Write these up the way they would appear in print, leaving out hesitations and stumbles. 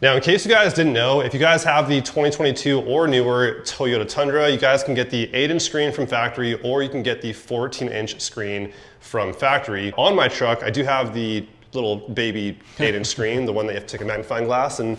Now, in case you guys didn't know, if you guys have the 2022 or newer Toyota Tundra, you guys can get the 8-inch screen from factory, or you can get the 14-inch screen from factory. On my truck, I do have the little baby 8-inch screen, the one that you have to take a magnifying glass and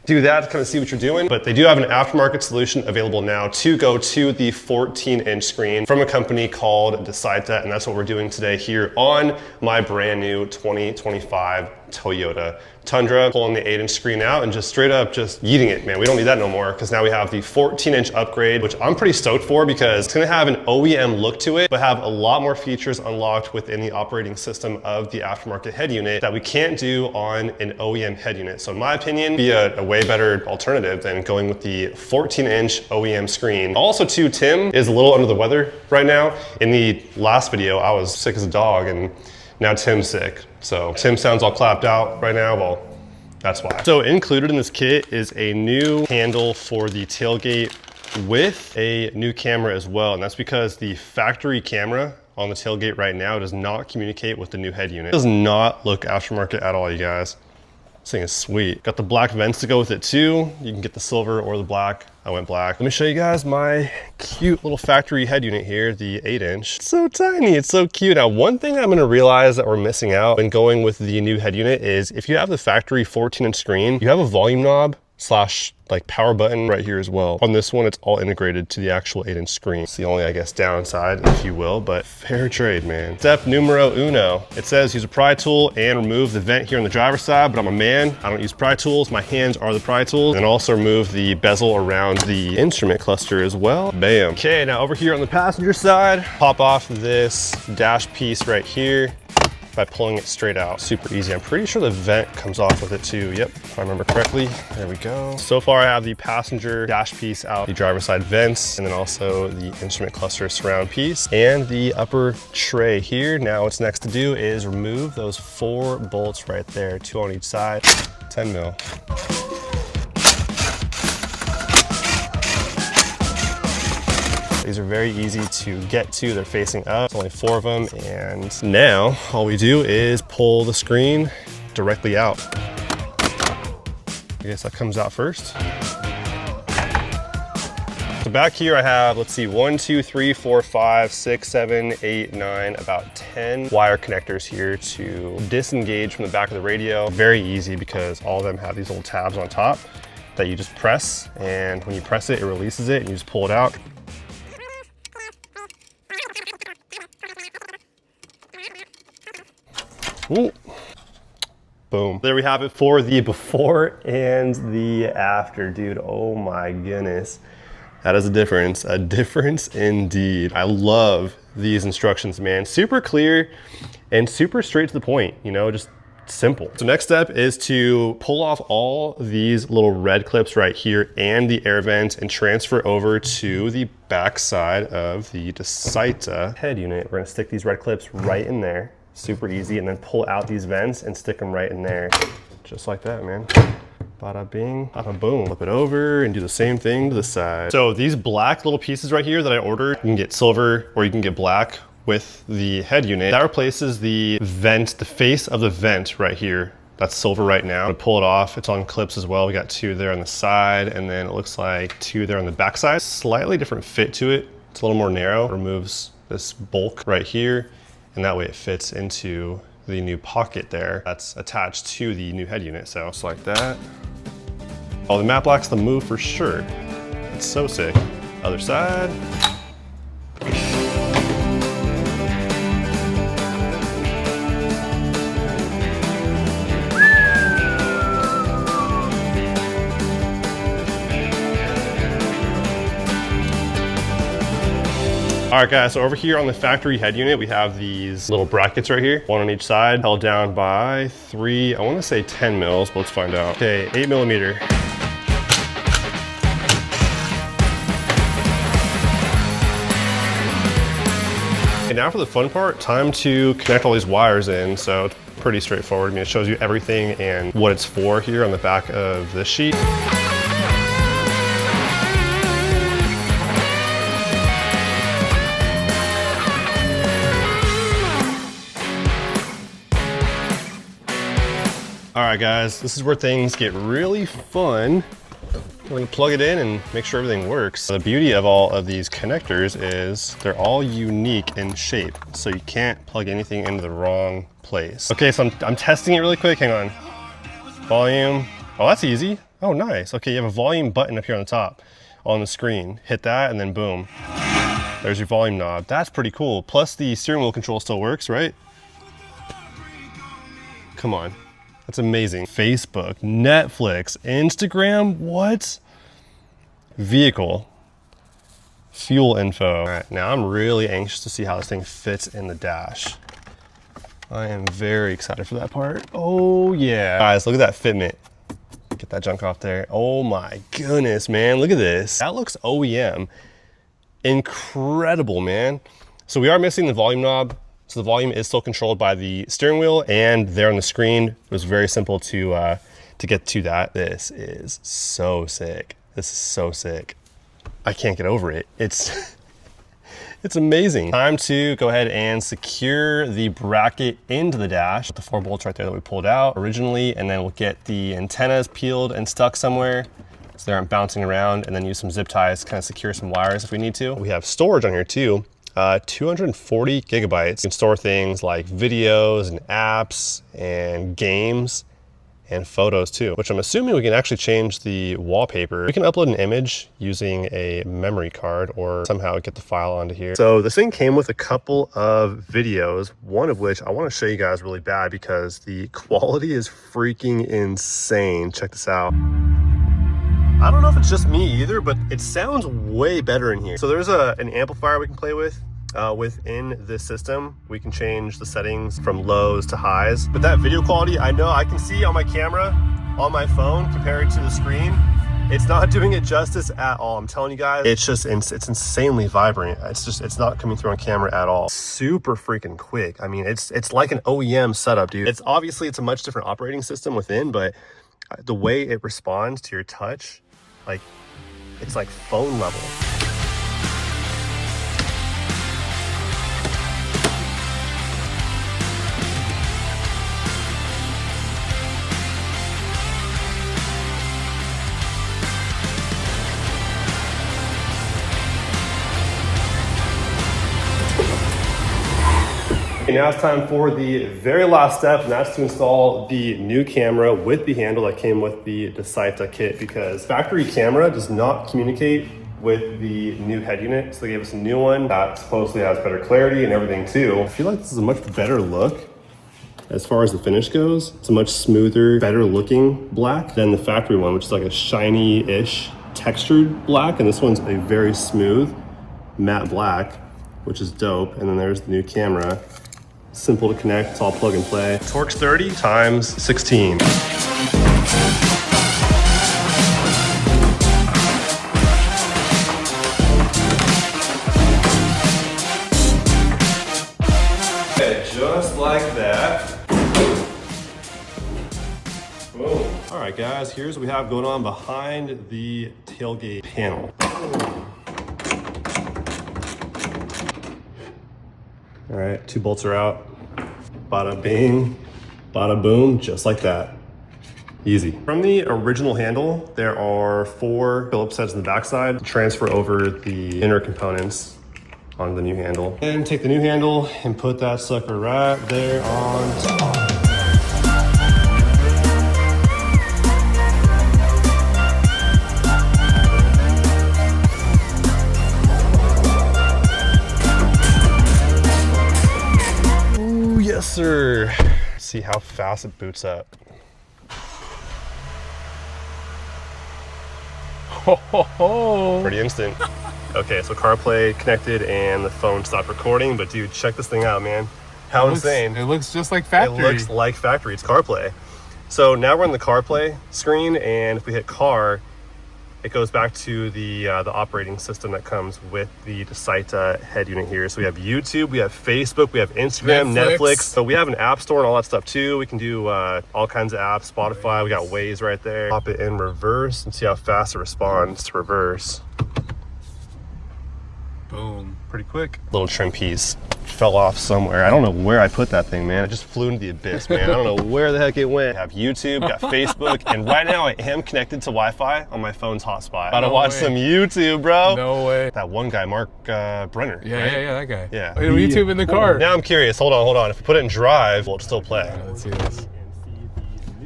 do that to kind of see what you're doing. But they do have an aftermarket solution available now to go to the 14-inch screen from a company called Dasaita, and that's what we're doing today here on my brand new 2025 Toyota Tundra. Pulling the 8-inch screen out and just straight up just yeeting it, man. We don't need that no more, because now we have the 14-inch upgrade, which I'm pretty stoked for because it's gonna have an OEM look to it, but have a lot more features unlocked within the operating system of the aftermarket head unit that we can't do on an OEM head unit. So in my opinion, be a way better alternative than going with the 14-inch OEM screen. Also too, Tim is a little under the weather right now. In the last video, I was sick as a dog, and now Tim's sick. So Tim sounds all clapped out right now. Well, that's why. So included in this kit is a new handle for the tailgate with a new camera as well. And that's because the factory camera on the tailgate right now does not communicate with the new head unit. It does not look aftermarket at all, you guys. This thing is sweet. Got the black vents to go with it too. You can get the silver or the black. I went black. Let me show you guys my cute little factory head unit here, the 8-inch. It's so tiny, it's so cute. Now, one thing I'm gonna realize that we're missing out when going with the new head unit is if you have the factory 14-inch screen, you have a volume knob / like power button right here as well. On this one, it's all integrated to the actual 8-inch screen. It's the only, I guess, downside, if you will, but fair trade, man. Step numero uno. It says use a pry tool and remove the vent here on the driver's side, but I'm a man, I don't use pry tools. My hands are the pry tools. And also remove the bezel around the instrument cluster as well. Bam. Okay, now over here on the passenger side, pop off this dash piece right here by pulling it straight out. Super easy. I'm pretty sure the vent comes off with it too. Yep, if I remember correctly. There we go. So far I have the passenger dash piece out, the driver's side vents, and then also the instrument cluster surround piece and the upper tray here. Now what's next to do is remove those 4 bolts right there, 2 on each side, 10 mil. These are very easy to get to. They're facing up. There's only 4 of them. And now all we do is pull the screen directly out. I guess that comes out first. So back here I have, let's see, 1, 2, 3, 4, 5, 6, 7, 8, 9, about 10 wire connectors here to disengage from the back of the radio. Very easy because all of them have these little tabs on top that you just press. And when you press it, it releases it and you just pull it out. Ooh. Boom. There we have it for the before and the after, dude. Oh my goodness. That is a difference indeed. I love these instructions, man. Super clear and super straight to the point, you know, just simple. So next step is to pull off all these little red clips right here and the air vent and transfer over to the back side of the Dasaita head unit. We're gonna stick these red clips right in there. Super easy, and then pull out these vents and stick them right in there. Just like that, man. Bada bing, bada boom. Flip it over and do the same thing to the side. So these black little pieces right here that I ordered, you can get silver or you can get black with the head unit. That replaces the vent, the face of the vent right here. That's silver right now. I'm gonna pull it off. It's on clips as well. We got 2 there on the side, and then it looks like 2 there on the back side. Slightly different fit to it. It's a little more narrow. Removes this bulk right here. And that way it fits into the new pocket there that's attached to the new head unit. So it's like that. Oh, the matte black's the move for sure. It's so sick. Other side. All right guys, so over here on the factory head unit, we have these little brackets right here, 1 on each side, held down by 3, I wanna say 10 mils, but let's find out. Okay, 8 millimeter. And now for the fun part, time to connect all these wires in. So it's pretty straightforward. I mean, it shows you everything and what it's for here on the back of this sheet. All right, guys, this is where things get really fun. We're gonna plug it in and make sure everything works. The beauty of all of these connectors is they're all unique in shape, so you can't plug anything into the wrong place. Okay, so I'm testing it really quick. Hang on. Volume. Oh, that's easy. Oh, nice. Okay, you have a volume button up here on the top on the screen. Hit that and then boom. There's your volume knob. That's pretty cool. Plus the steering wheel control still works, right? Come on. That's amazing. Facebook, Netflix, Instagram, what? Vehicle, fuel info. All right, now I'm really anxious to see how this thing fits in the dash. I am very excited for that part. Oh yeah. Guys, look at that fitment. Get that junk off there. Oh my goodness, man, look at this. That looks OEM. Incredible, man. So we are missing the volume knob. So the volume is still controlled by the steering wheel, and there on the screen, it was very simple to get to that. This is so sick. This is so sick. I can't get over it. It's amazing. Time to go ahead and secure the bracket into the dash. The 4 bolts right there that we pulled out originally, and then we'll get the antennas peeled and stuck somewhere so they aren't bouncing around, and then use some zip ties to kind of secure some wires if we need to. We have storage on here too. 240 gigabytes. You can store things like videos and apps and games and photos too, which I'm assuming we can actually change the wallpaper. We can upload an image using a memory card or somehow get the file onto here. So this thing came with a couple of videos, one of which I want to show you guys really bad because the quality is freaking insane. Check this out. I don't know if it's just me either, but it sounds way better in here. So there's an amplifier we can play with. Within this system, we can change the settings from lows to highs. But that video quality, I know I can see on my camera, on my phone, compared to the screen, it's not doing it justice at all. I'm telling you guys, it's insanely vibrant. It's not coming through on camera at all. Super freaking quick. I mean, it's like an OEM setup, dude. It's a much different operating system within, but the way it responds to your touch, like, it's like phone level. Okay, now it's time for the very last step, and that's to install the new camera with the handle that came with the Dasaita kit, because factory camera does not communicate with the new head unit. So they gave us a new one that supposedly has better clarity and everything too. I feel like this is a much better look as far as the finish goes. It's a much smoother, better looking black than the factory one, which is like a shiny-ish textured black. And this one's a very smooth matte black, which is dope. And then there's the new camera. Simple to connect, it's all plug and play. Torx 30 times 16. Okay, just like that. Boom. All right, guys, here's what we have going on behind the tailgate panel. All right, 2 bolts are out. Bada bing, bada boom, just like that. Easy. From the original handle, there are 4 Phillips heads on the backside to transfer over the inner components onto the new handle. And take the new handle and put that sucker right there on top. Yes, sir. See how fast it boots up. Ho, ho, ho. Pretty instant. Okay, so CarPlay connected and the phone stopped recording, but dude, check this thing out, man. How insane. It looks just like factory. It looks like factory, it's CarPlay. So now we're on the CarPlay screen, and if we hit car, it goes back to the operating system that comes with the Dasaita head unit here. So we have YouTube, we have Facebook, we have Instagram, Netflix. So we have an app store and all that stuff too. We can do all kinds of apps, Spotify, we got Waze right there. Pop it in reverse and see how fast it responds to reverse. Boom. Pretty quick. Little trim piece fell off somewhere. I don't know where I put that thing, man. It just flew into the abyss, man. I don't know where the heck it went. I have YouTube, got Facebook, and right now I am connected to Wi-Fi on my phone's hotspot. About to watch some YouTube, bro. No way. That one guy, Mark Brenner. Yeah, right? yeah, that guy. Yeah. YouTube in the car. Now I'm curious. Hold on. If we put it in drive, will it still play? Let's see this.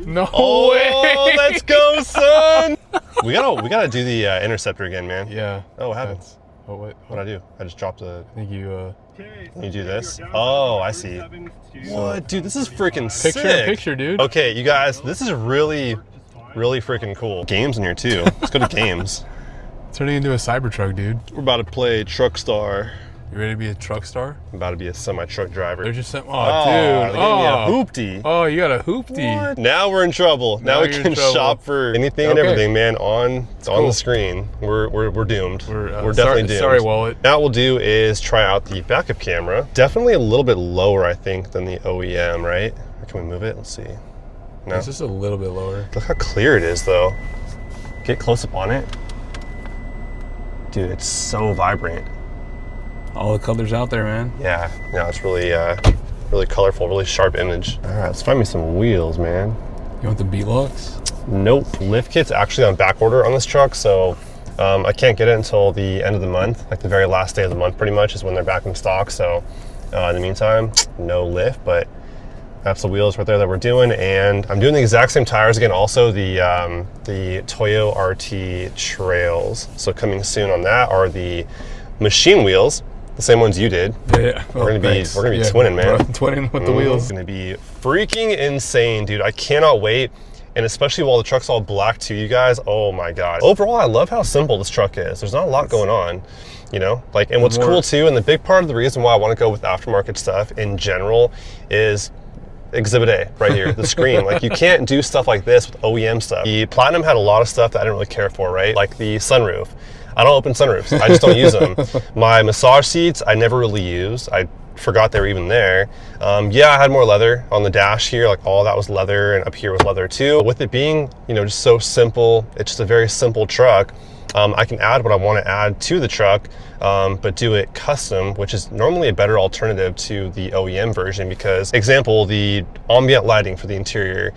No way! way! Let's go, son! we gotta do the interceptor again, man. Yeah. Oh, what happened? Oh, What'd I do? I just dropped the... I think you do this? Oh, I see. What? Dude, this is freaking sick. Picture, dude. Okay, you guys, this is really freaking cool. Games in here, too. Let's go to games. Turning into a Cybertruck, dude. We're about to play Truck Star. You ready to be a truck star? I'm about to be a semi-truck driver. They're just dude. Dude. A hoopty. Oh, you got a hoopty. What? Now we're in trouble. Now we can shop for anything and everything, man, on the screen. We're doomed. We're definitely doomed. Sorry, wallet. Now what we'll do is try out the backup camera. Definitely a little bit lower, I think, than the OEM, right? Or can we move it? Let's see. No. It's just a little bit lower. Look how clear it is, though. Get close up on it. Dude, it's so vibrant. All the colors out there, man. Yeah, no, it's really colorful, really sharp image. All right, let's find me some wheels, man. You want the B-locks? Nope. Lift kit's actually on back order on this truck, so I can't get it until the end of the month, like the very last day of the month pretty much is when they're back in stock. So in the meantime, no lift, but that's the wheels right there that we're doing. And I'm doing the exact same tires again, also the Toyo RT Trails. So coming soon on that are the machine wheels. The same ones you did. Yeah. We're gonna be twinning, man. Twinning with the wheels. It's gonna be freaking insane, dude. I cannot wait. And especially while the truck's all black too, you guys. Oh my God. Overall, I love how simple this truck is. There's not a lot going on, you know? Like, and what's cool too, and the big part of the reason why I want to go with aftermarket stuff in general is Exhibit A right here, the screen. Like, you can't do stuff like this with OEM stuff. The Platinum had a lot of stuff that I didn't really care for, right? Like the sunroof. I don't open sunroofs. I just don't use them. My massage seats, I never really use. I forgot they were even there. Yeah, I had more leather on the dash here. Like, all that was leather, and up here was leather too. With it being, you know, just so simple, it's just a very simple truck. I can add what I want to add to the truck, but do it custom, which is normally a better alternative to the OEM version because, example, the ambient lighting for the interior,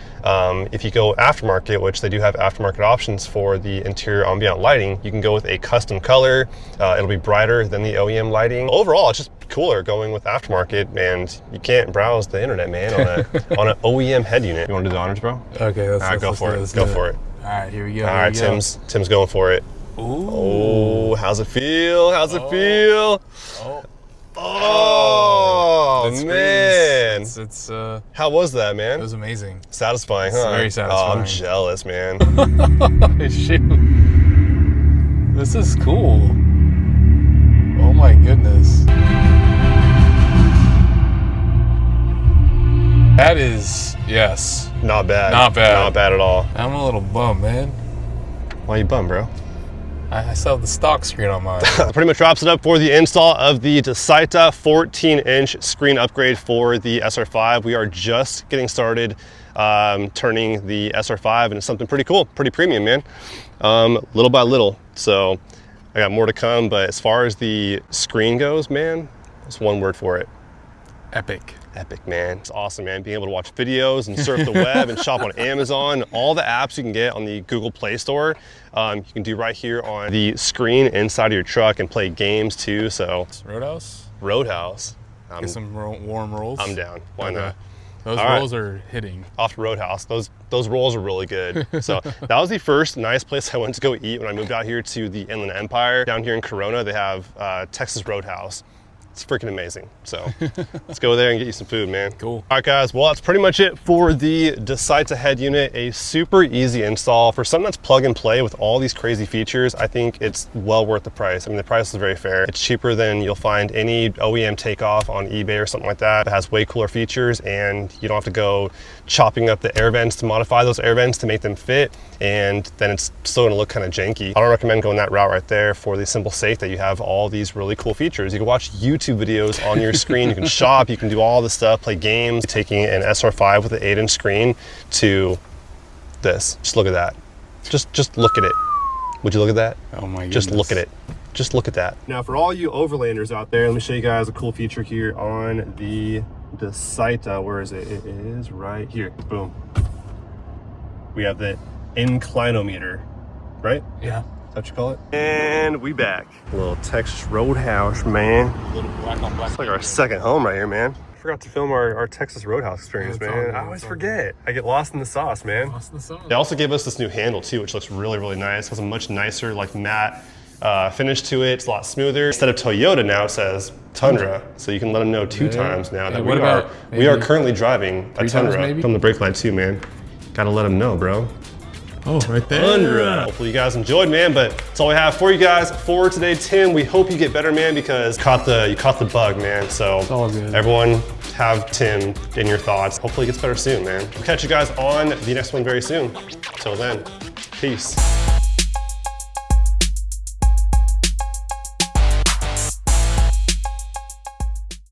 if you go aftermarket, which they do have aftermarket options for the interior ambient lighting, you can go with a custom color. It'll be brighter than the OEM lighting. Overall, it's just cooler going with aftermarket, and you can't browse the internet, man, on an OEM head unit. You want to do the honors, bro? Okay, all right, go for it. Go for it. All right, here we go. All right, Tim's going for it. Ooh. Oh, how's it feel? How's it feel? Oh, man. It's how was that, man? It was amazing. Satisfying, huh? Very satisfying. Oh, I'm jealous, man. Shoot. This is cool. Oh my goodness. That is, yes. Not bad. Not bad. Not bad at all. I'm a little bummed, man. Why you bummed, bro? I still have the stock screen on mine. Pretty much wraps it up for the install of the Dasaita 14-inch screen upgrade for the SR5. We are just getting started turning the SR5 into something pretty cool, pretty premium, man. Little by little. So I got more to come, but as far as the screen goes, man, there's one word for it. Epic. Epic, man. It's awesome, man. Being able to watch videos and surf the web and shop on Amazon. All the apps you can get on the Google Play Store, you can do right here on the screen inside of your truck and play games too, so. Roadhouse? Roadhouse. Get some warm rolls? I'm down. Why not? Those rolls are hitting. Off to Roadhouse. Those rolls are really good. So that was the first nice place I went to go eat when I moved out here to the Inland Empire. Down here in Corona, they have Texas Roadhouse. It's freaking amazing. So let's go there and get you some food, man. Cool. All right, guys. Well, that's pretty much it for the Dasaita head unit. A super easy install. For something that's plug and play with all these crazy features, I think it's well worth the price. I mean, the price is very fair. It's cheaper than you'll find any OEM takeoff on eBay or something like that. It has way cooler features, and you don't have to go chopping up the air vents to modify those air vents to make them fit, and then it's still gonna look kind of janky. I don't recommend going that route right there for the simple sake that you have all these really cool features. You can watch YouTube videos on your screen, you can shop, you can do all this stuff, play games. Taking an SR5 with an 8-inch screen to this. Just look at that. Just look at it. Would you look at that? Oh my goodness. Just look at it. Just look at that. Now for all you overlanders out there, let me show you guys a cool feature here on the Dasaita. Where is it? It is right here. Boom. We have the inclinometer, right? Yeah. Is that what you call it? And we back. A little Texas Roadhouse, man. A little black on black. It's like our second home right here, man. I forgot to film our Texas Roadhouse experience, Yeah, man. good. I always forget. I get lost in the sauce, man. Lost in the sauce. They also gave us this new handle too, which looks really, really nice. It has a much nicer, like matte finish to it. It's a lot smoother. Instead of Toyota now, it says Tundra. So you can let them know two times now that we are currently driving a Tundra. From the brake light too, man. Gotta let them know, bro. Oh, right there. Tundra. Hopefully you guys enjoyed, man, but that's all we have for you guys for today. Tim, we hope you get better, man, because you caught the bug, man. So It's all good. Everyone have Tim in your thoughts. Hopefully he gets better soon, man. We'll catch you guys on the next one very soon. Till then, peace.